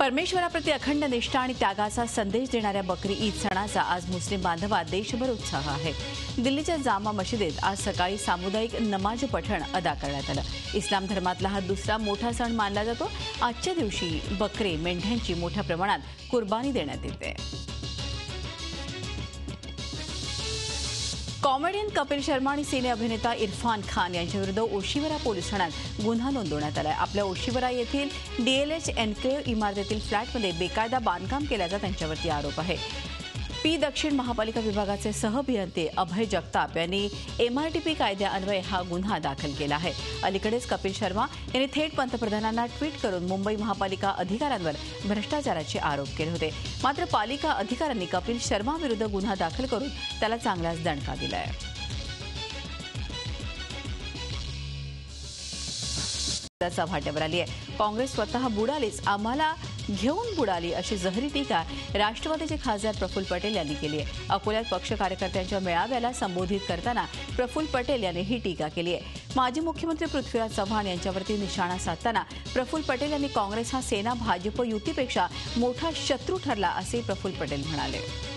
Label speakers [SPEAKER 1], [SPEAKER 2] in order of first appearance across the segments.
[SPEAKER 1] परमेश्वराप्रती अखंड निष्ठा आणि त्यागाचा संदेश देणाऱ्या बकरी ईद सणाचा आज मुस्लिम बांधवात देशभर उत्साह आहे। दिल्लीच्या जामा मशिदीत आज सकाळी सामुदायिक नमाज पठण अदा करण्यात आलं। इस्लाम धर्मातला हा दुसरा मोठा सण मानला जातो। आजच्या दिवशी बकरे मेंढ्यांची मोठ्या प्रमाणात कुर्बानी देण्यात येते। कॉमेडियन कपिल शर्मा आणि सिने अभिनेता इरफान खान यांच्याविरुद्ध ओशिवरा पोलीस ठाण्यात गुन्हा नोंदवण्यात आलाय। आपल्या ओशिवरा येथील DLH एन्क्लेव्ह इमारतीतील फ्लॅटमध्ये बेकायदा बांधकाम केल्याचा त्यांच्यावरती आरोप आहे। पी दक्षिण महापालिका विभागाचे सहअभियंते अभय जगताप यांनी MRTP कायद्यान्वये हा गुन्हा दाखल केला आहे। अलीकडेच कपिल शर्मा यांनी थेट पंतप्रधानांना ट्विट करून मुंबई महापालिका अधिकाऱ्यांवर भ्रष्टाचाराचे आरोप केले होते। मात्र पालिका अधिकाऱ्यांनी कपिल शर्मा विरुद्ध गुन्हा दाखल करून त्याला चांगलाच दणका दिलाय। भाट्यावर आली आहे। काँग्रेस स्वतः बुडालीच, आम्हाला घेऊन बुडाली अशी जहरी टीका राष्ट्रवादीचे खासदार प्रफुल्ल पटेल यांनी केली आहे। अकोल्यात पक्ष कार्यकर्त्यांच्या मेळाव्याला संबोधित करताना प्रफुल्ल पटेल यांनी ही टीका केली आहे। माजी मुख्यमंत्री पृथ्वीराज चव्हाण यांच्यावरती निशाणा साधताना प्रफुल्ल पटेल यांनी काँग्रेस हा सेना भाजप युतीपेक्षा मोठा शत्रू ठरला असे प्रफुल्ल पटेल म्हणाले।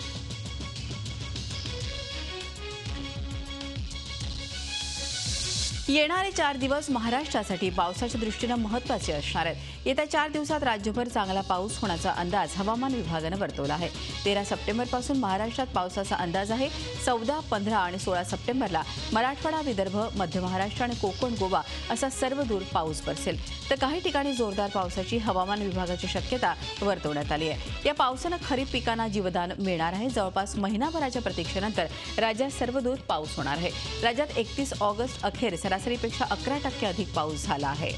[SPEAKER 1] येणारे 4 दिवस महाराष्ट्रासाठी पावसाच्या दृष्टीने महत्त्वाचे असणार आहेत। येत्या 4 दिवसात राज्यभर चांगला पाऊस होण्याचा अंदाज हवामान विभागाने वर्तवला आहे। 13 सप्टेंबरपासून महाराष्ट्रात पावसाचा अंदाज आहे। 14, 15 आणि 16 सप्टेंबरला मराठवाडा, विदर्भ, मध्य महाराष्ट्र आणि कोकण, गोवा असा सर्वदूर पाऊस बरसेल, तर काही ठिकाणी जोरदार पावसाची हवामान विभागाची शक्यता वर्तवण्यात आली आहे। या पावसाने खरीप पिकांना जीवदान मिळणार आहे। जवळपास महिनाभराच्या प्रतीक्षेनंतर राज्यात सर्वदूर पाऊस होणार आहे। राज्यात 31 ऑगस्ट अखेर सरासरीपेक्षा 11% अधिक पाऊस झाला आहे।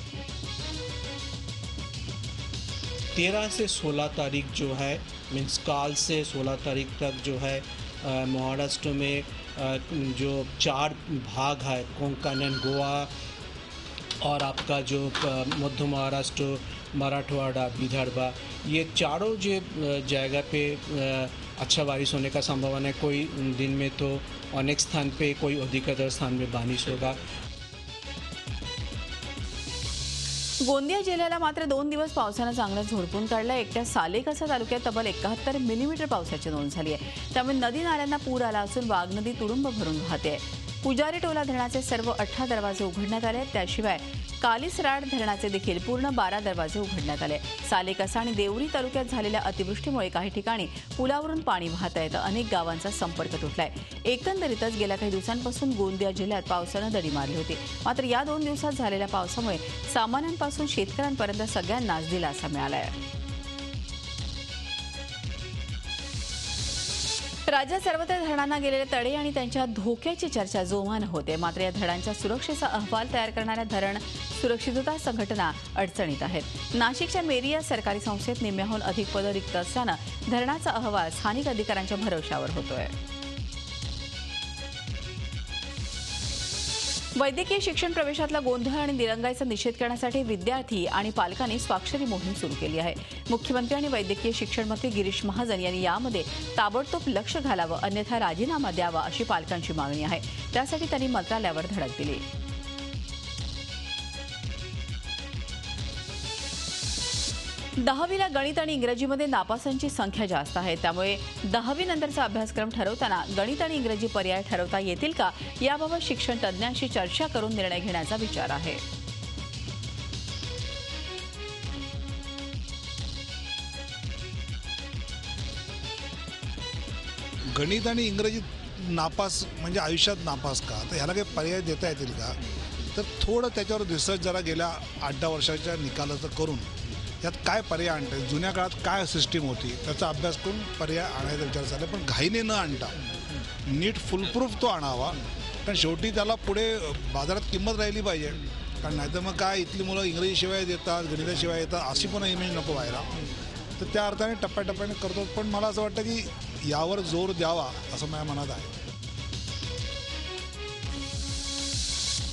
[SPEAKER 2] 13 से 16 तारीख जो है मीन्स काल से 16 तारीख तक जो है महाराष्ट्र में जो 4 भाग है, कोंकण एंड गोवा और आपका जो मध्य महाराष्ट्र, मराठवाड़ा, विदर्भ, ये चारों जो जगह पे अच्छा बारिश होने का संभावना है। कोई दिन में तो अनेक स्थान पे, कोई अधिकतर स्थान में बारिश होगा।
[SPEAKER 1] गोंदिया जिल्ह्याला मात्र 2 दिवस पावसाने चांगलं झोडपून काढलं। एकट्या सालेकसा तालुक्यात तब्बल 71 मिलीमीटर पावसाची नोंद झाली आहे। त्यामुळे नदी नाल्यांना पूर आला असून वाघनदी तुडुंब भरून वाहते आहे। पुजारी टोला धरणाचे सर्व 18 दरवाजे उघडण्यात आले। त्याशिवाय कालिसराड धरणाचे देखील पूर्ण 12 दरवाजे उघडण्यात आले। सालेकसा आणि देवरी तालुक्यात झालेल्या अतिवृष्टीमुळे काही ठिकाणी पुलावरून पाणी वाहत आहे, तर अनेक गावांचा संपर्क तुटलाय। एकंदरीतच गेल्या काही दिवसांपासून गोंदिया जिल्ह्यात पावसाने दडी मारली होती। मात्र या 2 दिवसात झालेल्या पावसामुळे सामान्यांपासून शेतकऱ्यांपर्यंत सगळ्यांनाच दिलासा मिळाला आहे। राज्यात सर्वत्र धरणांना गेलेले तडे आणि त्यांच्या धोक्याची चर्चा जोमानं होते। मात्र या धरणांच्या सुरक्षेचा अहवाल तयार करणाऱ्या धरण सुरक्षितता संघटना अडचणीत आहेत। नाशिकच्या मेरी या सरकारी संस्थेत निम्म्याहून अधिक पदं रिक्त असल्यानं धरणाचा अहवाल स्थानिक अधिकाऱ्यांच्या भरवशावर होतोय। वैद्यकीय शिक्षण प्रवेशातला गोंधळ आणि दिरंगाईचा निषेध करण्यासाठी विद्यार्थी आणि पालकांनी स्वाक्षरी मोहीम सुरू केली आहे। मुख्यमंत्री आणि वैद्यकीय शिक्षण मंत्री गिरीश महाजन यांनी यामध्ये ताबडतोब लक्ष घालावं, अन्यथा राजीनामा द्यावा अशी पालकांची मागणी आहे। त्यासाठी त्यांनी मंत्रालयावर धडक दिली। दहावीला गणित आणि इंग्रजीमध्ये नापासांची संख्या जास्त आहे। त्यामुळे 10वी नंतरचा अभ्यासक्रम ठरवताना गणित आणि इंग्रजी पर्याय ठरवता येतील का, याबाबत शिक्षण तज्ज्ञांशी चर्चा करून निर्णय घेण्याचा विचार आहे।
[SPEAKER 3] गणित आणि इंग्रजी नापास म्हणजे आयुष्यात नापास का, तर ह्याला काही पर्याय देता येतील का, तर थोडं त्याच्यावर रिसर्च जरा गेल्या 8-10 वर्षाच्या निकालाचं करून यात काय पर्याय आणता येईल, जुन्या काळात काय सिस्टीम होती त्याचा अभ्यास करून पर्याय आणायचा विचार चालला। पण घाईने न आणता नीट फुलप्रूफ तो आणावा, कारण शेवटी त्याला पुढे बाजारात किंमत राहिली पाहिजे। कारण नाहीतर मग काय इथली मुलं इंग्रजीशिवाय देतात, गणिताशिवाय येतात अशी पण इमेज नको व्हायला। तर त्या अर्थाने टप्प्याटप्प्याने करतो, पण मला असं वाटतं की यावर जोर द्यावा असं माझ्या मनात आहे।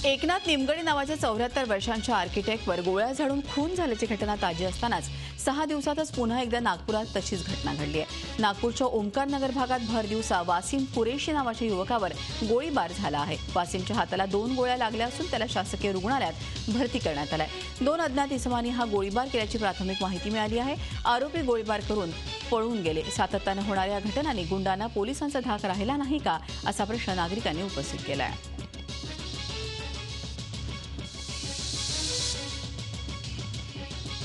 [SPEAKER 1] एकनाथ निमगडे नावाच्या 74 वर्षांच्या आर्किटेक्टवर गोळ्या झाडून खून झाल्याची घटना ताजी असतानाच 6 दिवसातच पुन्हा एकदा नागपुरात तशीच घटना घडली आहे. नागपूरच्या ओमकार नगर भागात भर दिवसा वासिम कुरेशी नावाच्या युवकावर गोळीबार झाला आहे. वासिमच्या हाताला 2 गोळ्या लागल्या असून त्याला शासकीय रुग्णालयात भरती करण्यात आलाय. 2 अज्ञात इसमांनी हा गोळीबार केल्याची प्राथमिक माहिती मिळाली आहे. आरोपी गोळीबार करून पळून गेले. सातत्यानं होणाऱ्या घटनांनी गुंडांना पोलिसांचा धाक राहिला नाही का असा प्रश्न नागरिकांनी उपस्थित केला आहे.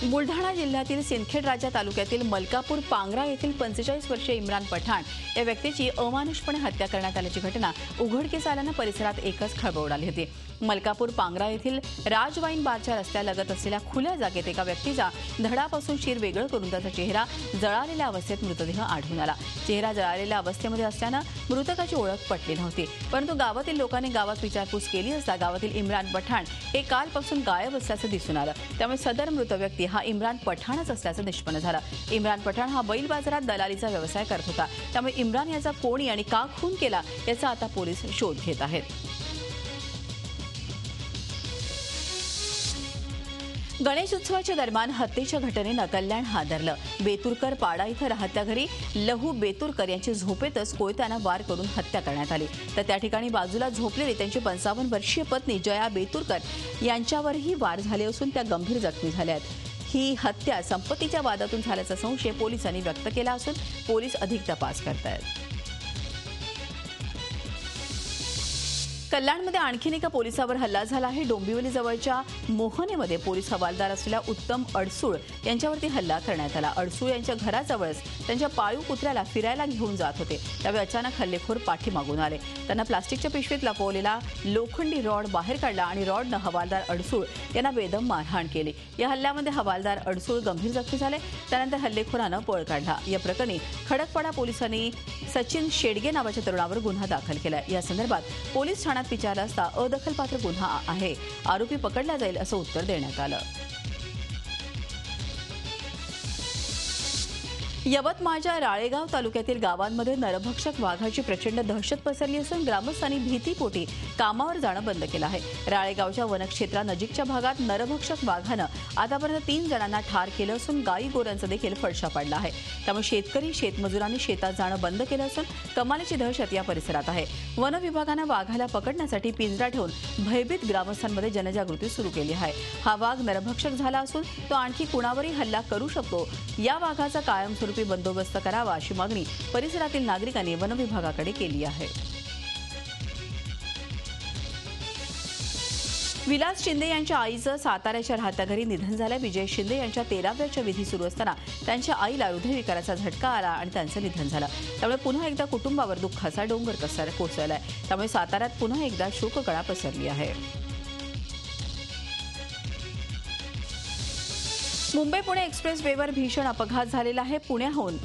[SPEAKER 1] बुलढाणा जिल्ह्यातील सिंदखेड राजा तालुक्यातील मलकापूर पांगरा येथील 45 वर्षीय इम्रान पठाण या व्यक्तीची अमानुषपणे हत्या करण्यात आल्याची घटना उघडकीस आल्यानं परिसरात एकच खळबळ उडाली होती. मलकापूर पांगरा येथील राजवाईन बारच्या रस्त्यालगत असलेल्या खुल्या जागेत एका व्यक्तीचा धडापासून शिर वेगळं करून त्याचा चेहरा जळालेल्या अवस्थेत मृतदेह आढळून आला. चेहरा जळालेल्या अवस्थेमध्ये असल्यानं मृतकाची ओळख पटली नव्हती. परंतु गावातील लोकांनी गावात विचारपूस केली असता गावातील इम्रान पठाण हे कालपासून गायब असल्याचं दिसून आलं. त्यामुळे सदर मृत व्यक्ती हा इम्रान पठाणच असल्याचं निष्पन्न झालं. इम्रान पठाण हा बैल बाजारात दलालीचा व्यवसाय करत होता. त्यामुळे इम्रान याचा कोणी आणि का खून केला याचा आता पोलीस शोध घेत आहेत. गणेशोत्सवाच्या दरम्यान हत्येच्या घटनेनं कल्याण हादरलं. बेतुरकर पाडा इथं राहत्या घरी लहू बेतुरकर यांची झोपेतच कोयत्यानं वार करून हत्या करण्यात आली. तर त्या ठिकाणी बाजूला झोपलेली त्यांची 55 वर्षीय पत्नी जया बेतुरकर यांच्यावरही वार झाले असून त्या गंभीर जखमी झाल्या आहेत. ही हत्या संपत्तीच्या वादातून झाल्याचा संशय पोलिसांनी व्यक्त केला असून पोलीस अधिक तपास करत आहेत. कल्याणमध्ये आणखीन एका पोलिसावर हल्ला झाला आहे. डोंबिवली जवळच्या मोहनेमध्ये पोलीस हवालदार असलेल्या उत्तम अडसूळ यांच्यावरती हल्ला करण्यात आला. अडसूळ यांच्या घराजवळच त्यांच्या पाळीव कुत्र्याला फिरायला घेऊन जात होते. त्यावेळी अचानक हल्लेखोर पाठीमागून आले. त्यांना प्लास्टिकच्या पिशवीत लपवलेला लोखंडी रॉड बाहेर काढला आणि रॉडनं हवालदार अडसूळ यांना बेदम मारहाण केली. या हल्ल्यामध्ये हवालदार अडसूळ गंभीर जखमी झाले. त्यानंतर हल्लेखोरानं पळ काढला. या प्रकरणी खडकपाडा पोलिसांनी सचिन शेडगे नावाच्या तरुणावर गुन्हा दाखल केला. या संदर्भात पोलीस ठाण्यात विचारलं असता अदखलपात्र गुन्हा आहे, आरोपी पकडला जाईल असं उत्तर देण्यात आलं. यवतमाळच्या राळेगाव तालुक्यातील गावांमध्ये नरभक्षक वाघाची प्रचंड दहशत पसरली असून ग्रामस्थांनी भीतीपोटी कामावर जाणं बंद केलं आहे. राळेगावच्या वनक्षेत्रानजीकच्या भागात नरभक्षक वाघानं आतापर्यंत 3 जणांना ठार केलं असून गायी गोऱ्यांचा देखील फडशा पडला आहे. त्यामुळे शेतकरी शेतमजुरांनी शेतात जाणं बंद केलं असून कमालीची दहशत या परिसरात आहे. वन विभागानं वाघाला पकडण्यासाठी पिंजरा ठेवून भयभीत ग्रामस्थांमध्ये जनजागृती सुरू केली आहे. हा वाघ नरभक्षक झाला असून तो आणखी कुणावरही हल्ला करू शकतो. या वाघाचा कायमस्वरूपी बंदोबस्त करावा अशी मागणी परिसरातील नागरिकांनी वन विभागाकडे केली आहे. विलास शिंदे यांच्या आईचं साताऱ्याच्या राहत्या घरी निधन झालं. विजय शिंदे यांच्या 13व्याच्या विधी सुरू असताना त्यांच्या आईला हृदयविकाराचा झटका आला आणि त्यांचं निधन झालं. त्यामुळे पुन्हा एकदा कुटुंबावर दुःखाचा डोंगर कोसळलाय. त्यामुळे साताऱ्यात पुन्हा एकदा शोककळा पसरली आहे. मुंबई पुणे एक्सप्रेस वेवर भीषण अपघात झालेला आहे. पुण्याहून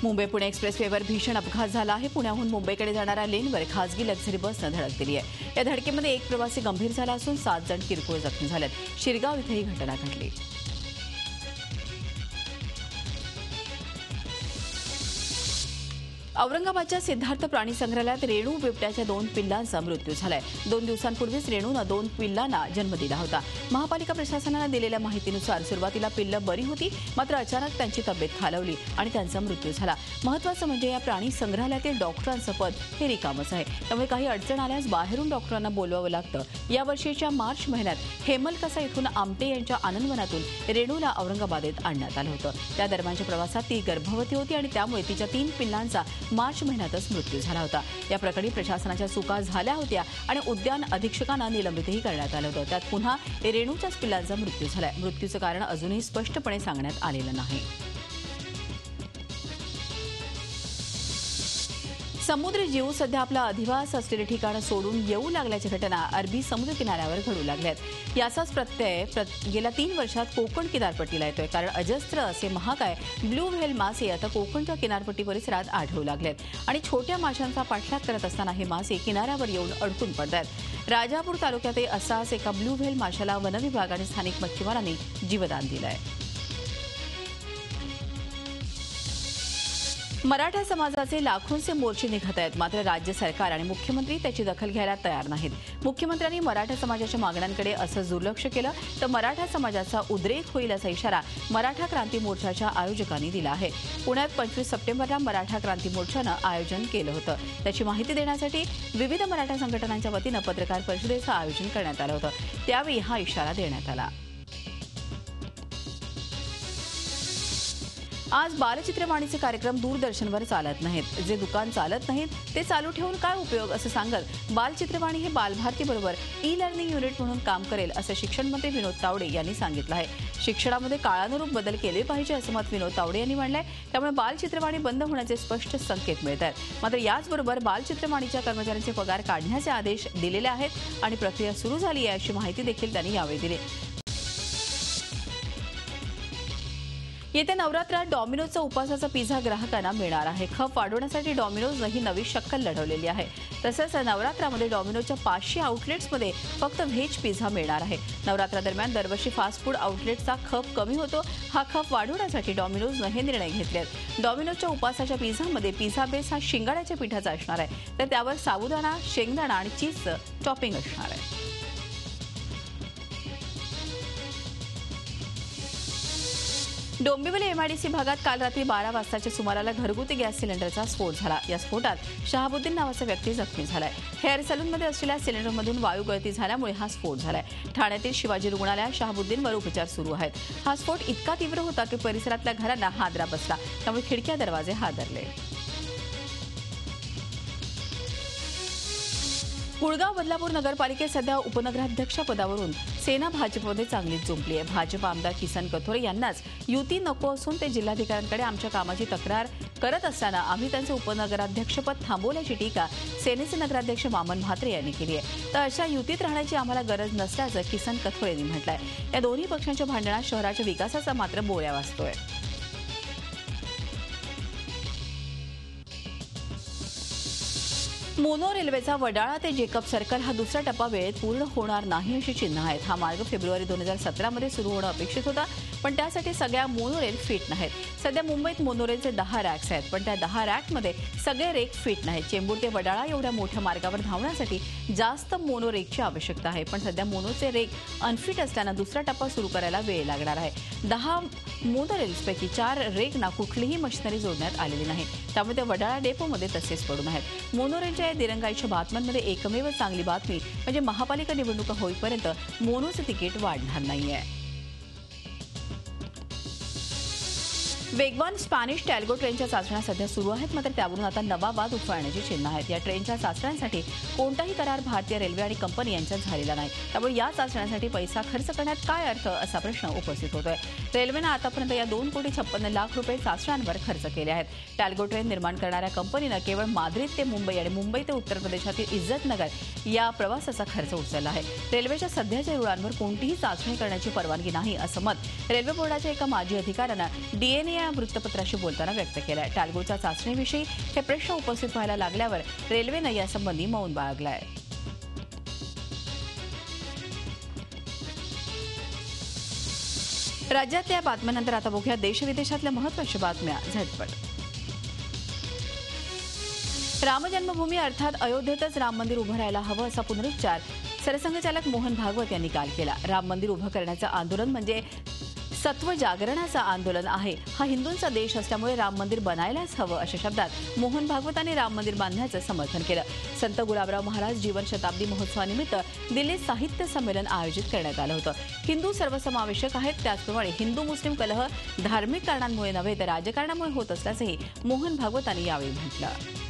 [SPEAKER 1] मुंबई पुणे एक्सप्रेस वेवर भीषण अपघात झाला आहे. पुण्याहून मुंबईकडे जाणाऱ्या लेनवर खासगी लक्झरी बसनं धडक दिली आहे. या धडकेमध्ये एक प्रवासी गंभीर झाला असून 7 जण किरकोळ जखमी झालेत. शिरगाव इथे ही घटना घडली. औरंगाबादच्या सिद्धार्थ प्राणी संग्रहालयात रेणू बिबट्याच्या 2 पिल्लांचा मृत्यू झालाय. 2 दिवसांपूर्वीच रेणूनं 2 पिल्लांना जन्म दिला होता. महापालिका प्रशासनानं दिलेल्या माहितीनुसार सुरुवातीला पिल्लं बरी होती, मात्र अचानक त्यांची तब्येत खालावली आणि त्यांचा मृत्यू झाला. महत्त्वाचं म्हणजे या प्राणी संग्रहालयातील डॉक्टरांचं पद हे रिकामच आहे. त्यामुळे काही अडचण आल्यास बाहेरून डॉक्टरांना बोलवावं लागतं. या वर्षीच्या मार्च महिन्यात हेमलकसा इथून आमटे यांच्या आनंदवनातून रेणूला औरंगाबादेत आणण्यात आलं होतं. त्या दरम्यानच्या प्रवासात ती गर्भवती होती आणि त्यामुळे तिच्या 3 पिल्लांचा मार्च महिन्यातच मृत्यू झाला होता. या प्रकरणी प्रशासनाच्या चुका झाल्या होत्या आणि उद्यान अधीक्षकांना निलंबितही करण्यात आलं होतं. त्यात पुन्हा रेणूच्याच पिल्लांचा मृत्यू झालाय. मृत्यूचं कारण अजूनही स्पष्टपणे सांगण्यात आलेलं नाही. समुद्री जीव सध्या आपला अधिवास असलेले ठिकाण सोडून येऊ लागल्याच्या घटना अरबी समुद्र किनाऱ्यावर घडू लागल्यात। याचाच प्रत्यय गेल्या 3 वर्षात कोकण किनारपट्टीला येतोय, कारण अजस्त्र असे महाकाय ब्लू व्हेल मासे आता कोकणच्या किनारपट्टी परिसरात आढळू लागलेत आणि छोट्या माशांचा पाठलाग करत असताना हे मासे किनाऱ्यावर येऊन अडकून पडतात। राजापूर तालुक्यात असाच एका ब्लू व्हेल माशाला वनविभाग आणि स्थानिक मच्छीमारांनी जीवदान दिलंय। मराठा समाजाचे लाखोंचे मोर्चे निघत आहेत, मात्र राज्य सरकार आणि मुख्यमंत्री त्याची दखल घ्यायला तयार नाहीत। मुख्यमंत्र्यांनी मराठा समाजाच्या मागण्यांकडे असं दुर्लक्ष केलं तर मराठा समाजाचा उद्रेक होईल असा इशारा मराठा क्रांती मोर्चाच्या आयोजकांनी दिला आहे। पुण्यात 25 सप्टेंबरला मराठा क्रांती मोर्चानं आयोजन केलं होतं। त्याची माहिती देण्यासाठी विविध मराठा संघटनांच्या वतीनं पत्रकार परिषदेचं आयोजन करण्यात आलं होतं। त्यावेळी हा इशारा देण्यात आला। आज बालचित्रवाणीचे कार्यक्रम दूरदर्शनवर चालत नाहीत। जे दुकान चालत नाहीत ते चालू ठेवून काय उपयोग असं सांगत बालचित्रवाणी हे बालभारतीबरोबर ई लर्निंग युनिट म्हणून काम करेल असं शिक्षण मंत्री विनोद तावडे यांनी सांगितलं आहे। शिक्षणामध्ये काळानुरूप बदल केले पाहिजे असं मत विनोद तावडे यांनी मांडलंय। त्यामुळे बालचित्रवाणी बंद होण्याचे स्पष्ट संकेत मिळत आहेत। मात्र याचबरोबर बालचित्रवाणीच्या कर्मचाऱ्यांचे पगार काढण्याचे आदेश दिलेले आहेत आणि प्रक्रिया सुरू झाली आहे अशी माहिती देखील त्यांनी यावेळी दिली। येत्या नवरात्रात डॉमिनोजचा उपासाचा पिझ्झा ग्राहकांना मिळणार आहे। खप वाढवण्यासाठी डॉमिनोजनं ही नवी शक्कल लढवलेली आहे। तसंच नवरात्रामध्ये डॉमिनोजच्या 500 आउटलेट्समध्ये फक्त व्हेज पिझ्झा मिळणार आहे। नवरात्रादरम्यान दरवर्षी फास्ट फूड आउटलेट्सचा खप कमी होतो। हा खप वाढवण्यासाठी डॉमिनोजनं हे निर्णय घेतलेत। डॉमिनोजच्या उपासाच्या पिझ्झामध्ये पिझ्झा बेस हा शिंगाड्याच्या पिठाचा असणार आहे, तर त्यावर साबुदाणा, शेंगदाणा आणि चीजचं टॉपिंग असणार आहे। डोंबिवली एमआयडीसी भागात काल रात्री 12 वाजताच्या सुमाराला घरगुती गॅस सिलेंडरचा स्फोट झाला। या स्फोटात शहाबुद्दीन नावाचा व्यक्ती जखमी झालाय। हेअर सलूनमध्ये असलेल्या सिलेंडरमधून वायू गळती झाल्यामुळे हा स्फोट झालाय। ठाण्यातील शिवाजी रुग्णालयात शहाबुद्दीनवर उपचार सुरू आहेत। हा स्फोट इतका तीव्र होता की परिसरातल्या घरांना हादरा बसला, त्यामुळे खिडक्या दरवाजे हादरले। कुळगाव बदलापूर नगरपालिकेत सध्या उपनगराध्यक्ष पदावरून सेना भाजपमध्ये चांगलीच जुंपली आहे। भाजप आमदार किसन कथोरे यांनाच युती नको असून ते जिल्हाधिकाऱ्यांकडे आमच्या कामाची तक्रार करत असताना आम्ही त्यांचे उपनगराध्यक्षपद थांबवल्याची टीका सेनेचे नगराध्यक्ष वामन म्हात्रे यांनी केली आहे। तर अशा युतीत राहण्याची आम्हाला गरज नसल्याचं किसन कथोरे यांनी म्हटलंय। या दोन्ही पक्षांच्या भांडणात शहराच्या विकासाचा मात्र बोळ्या वाजतोय। मोनो रेल्वेचा वडाळा ते जेकब सर्कल हा दुसरा टप्पा वेळेत पूर्ण होणार नाही अशी चिन्ह आहेत। हा मार्ग फेब्रुवारी 2017 मध्ये सुरू होणं अपेक्षित होता, पण त्यासाठी सगळ्या मोनोरेल फिट नाहीत। सध्या मुंबईत मोनोरेलचे 10 रॅक्स आहेत, पण त्या 10 रॅकमध्ये सगळे रेक फिट नाहीत। चेंबूर ते वडाळा एवढ्या मोठ्या मार्गावर धावण्यासाठी जास्त मोनोरेकची आवश्यकता आहे, पण सध्या मोनोचे रेक अनफिट असल्यानं दुसरा टप्पा सुरू करायला वेळ लागणार आहे। 10 मोनोरेल्सपैकी 4 रेकना कुठलीही मशिनरी जोडण्यात आलेली नाही, त्यामुळे ते वडाळा डेपोमध्ये तसेच पडून आहेत। मोनोरेलच्या दिरंगाईच्या बातम्यांमध्ये एकमेव चांगली बातमी म्हणजे महापालिका निवडणुका होईपर्यंत मोनोचे तिकीट वाढणार नाहीये। वेगवान स्पॅनिश टॅल्गो ट्रेनच्या चाचण्या सध्या सुरू आहेत, मात्र त्यावरून आता नवा वाद उफाळण्याची चिन्ह आहेत। या ट्रेनच्या चाचण्यांसाठी कोणताही करार भारतीय रेल्वे आणि कंपनी यांच्यात झालेला नाही, त्यामुळे या चाचण्यांसाठी पैसा खर्च करण्यात काय अर्थ असा प्रश्न उपस्थित होतोय। रेल्वेनं आतापर्यंत या 2,56,00,000 रुपये चाचण्यांवर खर्च केले आहेत। टॅल्गो ट्रेन निर्माण करणाऱ्या कंपनीनं केवळ माद्रिद ते मुंबई आणि मुंबई ते उत्तर प्रदेशातील इज्जतनगर या प्रवासाचा खर्च उचलला आहे। रेल्वेच्या सध्याच्या रुळांवर कोणतीही चाचणी करण्याची परवानगी नाही असं मत रेल्वे बोर्डाच्या एका माजी अधिकाऱ्यानं डीएनए या वृत्तपत्राशी बोलताना व्यक्त केलंय। टॅल्गोच्या चाचणीविषयी हे प्रश्न उपस्थित व्हायला लागल्यावर रेल्वेनं यासंबंधी मौन बाळगलंय। राज्यातल्या बातम्यांनंतर आता बघूया देशविदेशातल्या महत्त्वाच्या बातम्या झटपट। रामजन्मभूमी अर्थात अयोध्येतच राम मंदिर उभं राहायला हवं असा पुनरुच्चार सरसंघचालक मोहन भागवत यांनी काल केला। राम मंदिर उभं करण्याचं आंदोलन म्हणजे सत्व जागरणाचं आंदोलन आहे। हा हिंदूंचा देश असल्यामुळे राम मंदिर बनायलाच हवं अशा शब्दात मोहन भागवतांनी राम मंदिर बांधण्याचं समर्थन केलं। संत गुलाबराव महाराज जीवन शताब्दी महोत्सवानिमित्त दिल्लीत साहित्य संमेलन आयोजित करण्यात आलं होतं। हिंदू सर्वसमावेशक आहेत, त्याचप्रमाणे हिंदू मुस्लिम कलह धार्मिक कारणांमुळे नव्हे तर राजकारणामुळे होत असल्याचंही मोहन भागवतांनी यावेळी म्हटलं।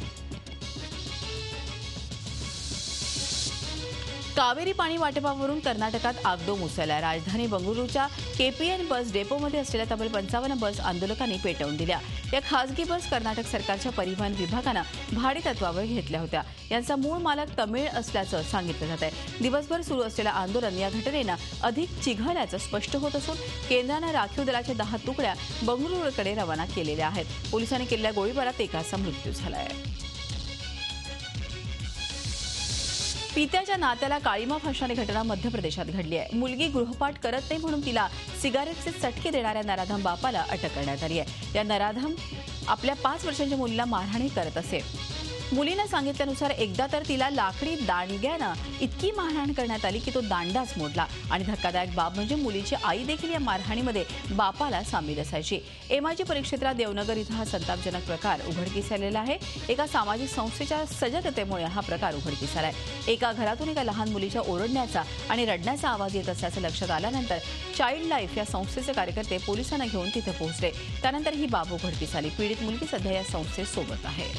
[SPEAKER 1] कावेरी पाणी वाटपावरून कर्नाटकात आगडोंब उसळला. राजधानी बंगळुरूच्या केपीएन बस डेपोमध्ये असलेल्या तब्बल 55 बस आंदोलकांनी पेटवून दिल्या. या खासगी बस कर्नाटक सरकारच्या परिवहन विभागानं भाडेतत्वावर घेतल्या होत्या. यांचा मूळ मालक तमिळ असल्याचं सांगितलं जात आहे. दिवसभर सुरू असलेलं आंदोलन या घटनेनं अधिक चिघळल्याचं स्पष्ट होत असून केंद्रानं राखीव दलाच्या 10 तुकड्या बंगळुरूकडे रवाना केलेल्या आहेत. पोलिसांनी केलेल्या गोळीबारात एकाचा मृत्यू झाला आहे. पित्याच्या नात्याला काळीमा फासणारी घटना मध्य प्रदेशात घडली आहे. मुलगी गृहपाठ करत नाही म्हणून तिला सिगारेटचे चटके देणाऱ्या नराधम बापाला अटक करण्यात आली आहे. या नराधम आपल्या 5 वर्षांच्या मुलीला मारहाणही करत असे. मुलीनं सांगितल्यानुसार एकदा तर तिला लाकडी दांडग्यानं इतकी मारहाण करण्यात आली की तो दांडाच मोडला. आणि धक्कादायक बाब म्हणजे मुलीची आई देखील या मारहाणीमध्ये बापाला सामील असायची. एमआयजी परिक्षेत्रात देवनगर इथं हा संतापजनक प्रकार उघडकीस आलेला आहे. एका सामाजिक संस्थेच्या सजगतेमुळे हा प्रकार उघडकीस आलाय. एका घरातून एका लहान मुलीच्या ओरडण्याचा आणि रडण्याचा आवाज येत असल्याचं लक्षात आल्यानंतर चाइल्ड लाईफ या संस्थेचे कार्यकर्ते पोलिसांना घेऊन तिथे पोहोचले. त्यानंतर ही बाब उघडकीस आली. पीडित मुलगी सध्या या संस्थेसोबत आहे.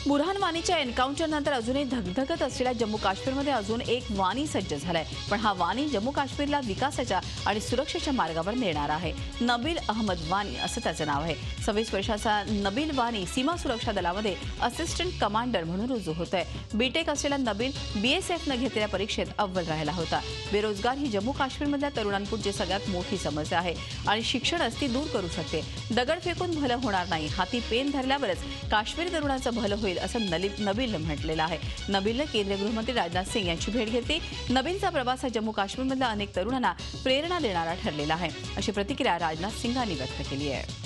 [SPEAKER 1] बुरहान वानीच्या एन्काउंटरनंतर अजूनही धगधगत असलेल्या जम्मू काश्मीरमध्ये अजून एक वानी सज्ज झालाय. पण हा वानी जम्मू काश्मीरला विकासाच्या आणि सुरक्षेच्या मार्गावर नेणारा आहे. नबील अहमद वानी असं त्याचं नाव आहे. 26 वर्षाचा नबील वानी सीमा सुरक्षा दलामध्ये असिस्टंट कमांडर म्हणून रुजू होत आहे. बीटेक असलेला नबील बीएसएफनं घेतलेल्या परीक्षेत अव्वल राहिला होता. बेरोजगार ही जम्मू काश्मीरमधल्या तरुणांपुढची सगळ्यात मोठी समस्या आहे आणि शिक्षणच ती दूर करू शकते. दगड फेकून भलं होणार नाही. हाती पेन धरल्यावरच काश्मीर तरुणांचं भलं होईल असं नबीलनं म्हटलेलं आहे. नबीलनं केंद्रीय गृहमंत्री राजनाथ सिंग यांची भेट घेतली. नबीलचा प्रवास हा जम्मू काश्मीरमधल्या अनेक तरुणांना प्रेरणा देणारा ठरलेला आहे अशी प्रतिक्रिया राजनाथ सिंगांनी व्यक्त केली आहे.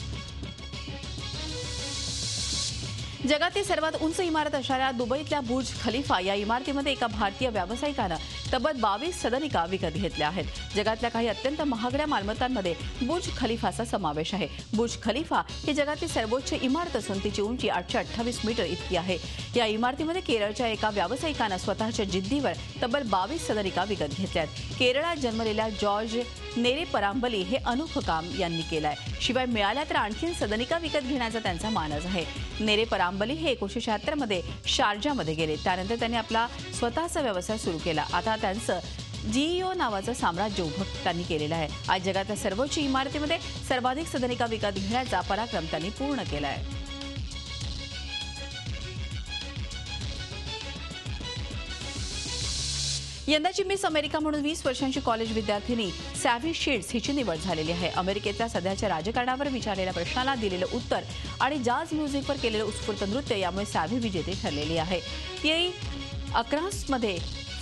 [SPEAKER 1] जगातील सर्वात उंच इमारत असणाऱ्या दुबईतल्या बुर्ज खलिफा या इमारतीमध्ये एका भारतीय व्यावसायिकानं तब्बल 22 सदनिका विकत घेतल्या आहेत. जगातल्या काही अत्यंत महागड्या मालमत्तांमध्ये बुर्ज खलिफाचा समावेश आहे. बुर्ज खलिफा ही जगातील सर्वोच्च इमारत असून तिची उंची 828 मीटर इतकी आहे. या इमारतीमध्ये केरळच्या एका व्यावसायिकानं स्वतःच्या जिद्दीवर तब्बल 22 सदनिका विकत घेतल्यात. केरळात जन्मलेल्या जॉर्ज नेरेपरांबली हे अनोखं काम यांनी केलंय. शिवाय मिळाल्या तर आणखीन सदनिका विकत घेण्याचा त्यांचा मानस आहे. नेरेपरांबली हे 1976 मध्ये शारजामध्ये गेले. त्यानंतर त्यांनी आपला स्वतःचा व्यवसाय सुरू केला. आता त्यांचं जीईओ नावाचं साम्राज्य उभं त्यांनी केलेलं आहे. आज जगातल्या सर्वोच्च इमारतीमध्ये सर्वाधिक सदनिका विकत घेण्याचा पराक्रम त्यांनी पूर्ण केला आहे. यंदाची मिस अमेरिका म्हणून 20 वर्षांची कॉलेज विद्यार्थिनी सॅव्ही शीट्स हिची निवड झालेली आहे. अमेरिकेतल्या सध्याच्या राजकारणावर विचारलेल्या प्रश्नाला दिलेलं उत्तर आणि जाझ म्युझिकवर केलेलं उत्स्फूर्त नृत्य यामुळे सॅव्ही विजेती ठरलेली आहे. ती अक्रान्समध्ये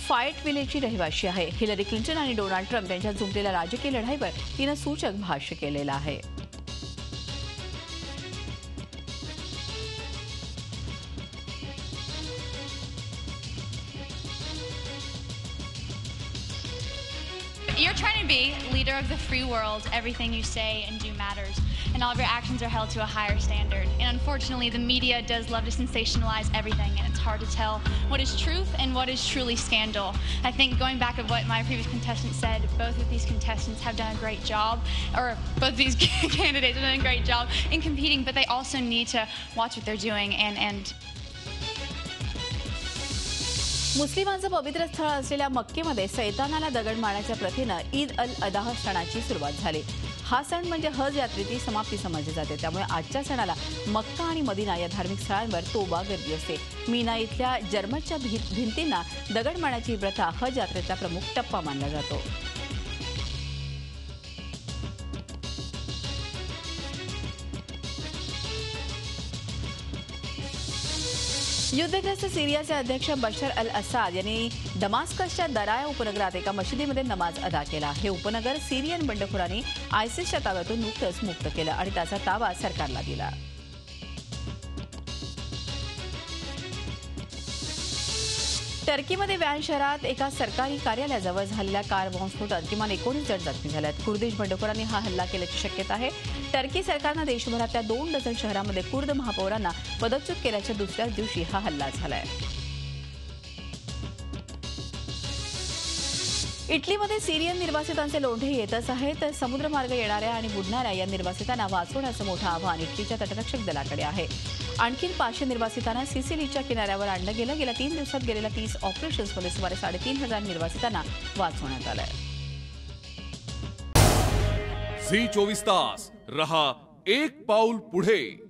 [SPEAKER 1] फायट विलेजची रहिवाशी आहे. हिलरी क्लिंटन आणि डोनाल्ड ट्रम्प यांच्यात जुंपलेल्या राजकीय लढाईवर तिनं सूचक भाष्य केलेलं आहे.
[SPEAKER 4] You're trying to be leader of the free world. Everything you say and do matters, and all of your actions are held to a higher standard. And unfortunately, the media does love to sensationalize everything, and it's hard to tell what is truth and what is truly scandal. I think going back of what my previous contestant said, both of these contestants have done a great job, or both these candidates have done a great job in competing, but they also need to watch what they're doing and
[SPEAKER 1] मुस्लिमांचं पवित्र स्थळ असलेल्या मक्केमध्ये सैतानाला दगड मारण्याच्या प्रथेनं ईद अल अदाह सणाची सुरुवात झाली. हा सण म्हणजे हज यात्रेची समाप्ती समजली जाते. त्यामुळे आजच्या सणाला मक्का आणि मदिना या धार्मिक स्थळांवर तोबा गर्दी असते. मीना इथल्या जर्मतच्या भिंतींना दगड मारण्याची ही प्रथा हज यात्रेचा प्रमुख टप्पा मानला जातो. युद्धग्रस्त सिरियाचे अध्यक्ष बशर अल असाद यांनी दमास्कसच्या दराया उपनगरात एका मशिदीमध्ये नमाज अदा केला. हे उपनगर सिरियन बंडखोरांनी आयसिसच्या ताब्यातून नुकतंच मुक्त केलं आणि त्याचा ताबा सरकारला दिला. टर्कीमध्ये व्यान शहरात एका सरकारी कार्यालयाजवळ झालेल्या कार बॉम्बस्फोटात किमान 19 जण जखमी झाले आहेत. कुर्दिश बंडखोरांनी हा हल्ला केल्याची शक्यता आहे. टर्की सरकारनं देशभरातल्या 2 डझन शहरांमध्ये कुर्द महापौरांना पदच्युत केल्याच्या दुसऱ्याच दिवशी हा हल्ला झालाय. इटलीमध्ये सिरियन निर्वासितांचे लोंढे येतच आहेत. समुद्रमार्ग येणाऱ्या आणि बुडणाऱ्या या निर्वासितांना वाचवण्याचं मोठं आव्हान इटलीच्या तटरक्षक दलाकडे आहे. आणखी 500 निर्वासितांना सिसिलीच्या किनाऱ्यावर आणलं गेलं. गेल्या 3 दिवसात गेलेल्या 30 ऑपरेशन्समध्ये सुमारे 3,500 निर्वासितांना वाचवण्यात आलंय.
[SPEAKER 5] झी 24 तास रहा एक पाऊल पुढे.